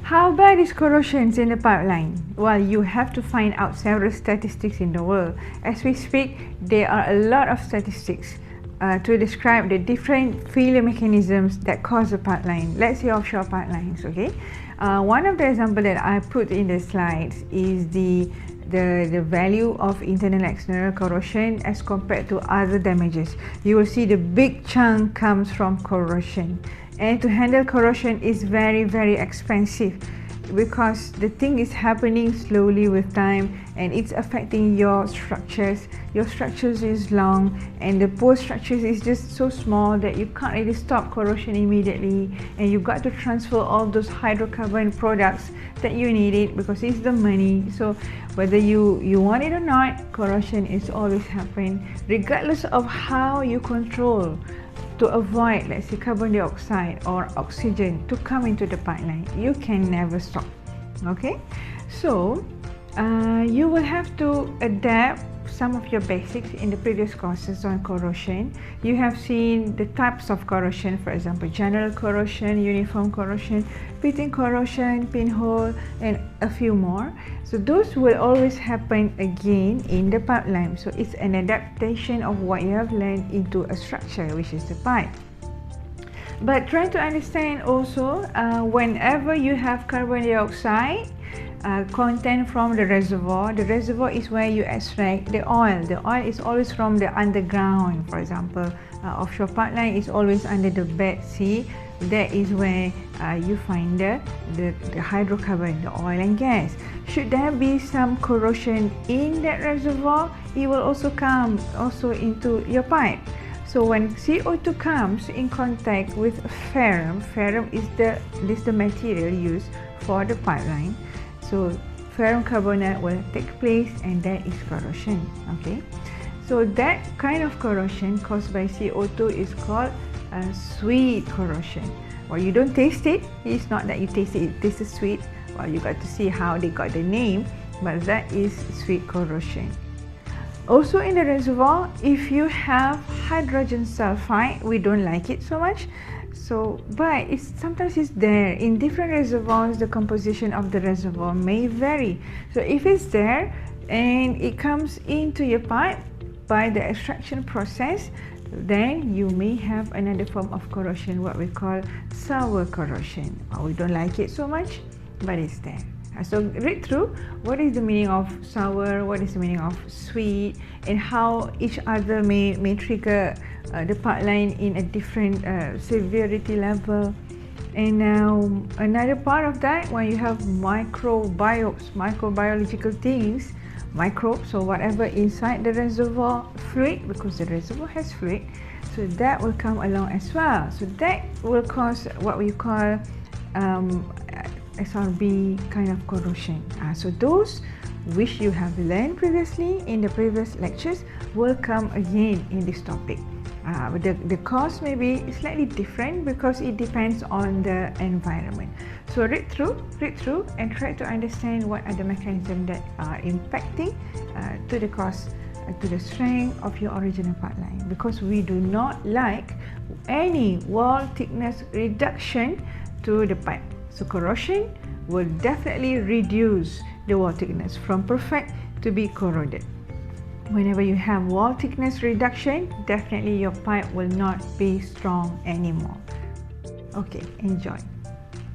How bad is corrosion in the pipeline? Well, you have to find out several statistics in the world. As we speak, there are a lot of statistics to describe the different failure mechanisms that cause a pipeline. Let's say offshore pipelines, okay? One of the examples that I put in the slides is the value of internal external corrosion as compared to other damages. You will see the big chunk comes from corrosion, and to handle corrosion is very expensive because the thing is happening slowly with time and it's affecting your structures. Your structures is long and the post structures is just so small that you can't really stop corrosion immediately, and you've got to transfer all those hydrocarbon products that you needed because it's the money. So whether you want it or not, corrosion is always happening regardless of how you control to avoid, let's say, carbon dioxide or oxygen to come into the pipeline. You can never stop. Okay, so you will have to adapt some of your basics in the previous courses on corrosion. You have seen the types of corrosion, for example, general corrosion, uniform corrosion, pitting corrosion, pinhole, and a few more. So those will always happen again in the pipeline. So it's an adaptation of what you have learned into a structure, which is the pipe. But try to understand also whenever you have carbon dioxide content from the reservoir is where you extract the oil. The oil is always from the underground. For example, offshore pipeline is always under the bed sea. That is where you find the hydrocarbon, the oil and gas. Should there be some corrosion in that reservoir, it will also come also into your pipe. So when CO2 comes in contact with ferrum is the material used for the pipeline. So ferrum carbonate will take place and that is corrosion. Okay, so that kind of corrosion caused by CO2 is called sweet corrosion. Well, you don't taste it. It's not that you taste it, it tastes sweet. Well, you got to see how they got the name, but that is sweet corrosion. Also in the reservoir, if you have hydrogen sulfide, we don't like it so much. So, but sometimes it's there. In different reservoirs, the composition of the reservoir may vary. So if it's there and it comes into your pipe by the extraction process, then you may have another form of corrosion, what we call sour corrosion. We don't like it so much, but it's there. So read through what is the meaning of sour, what is the meaning of sweet, and how each other may trigger the pipeline in a different severity level. And now another part of that, when you have microbiological things, microbes or whatever inside the reservoir fluid, because the reservoir has fluid, so that will come along as well. So that will cause what we call SRB kind of corrosion. So those which you have learned previously in the previous lectures will come again in this topic. The cause may be slightly different because it depends on the environment. So read through and try to understand what are the mechanisms that are impacting to the cause, to the strength of your original pipeline, because we do not like any wall thickness reduction to the pipe. So corrosion will definitely reduce the wall thickness from perfect to be corroded. Whenever you have wall thickness reduction, definitely your pipe will not be strong anymore. Okay, enjoy.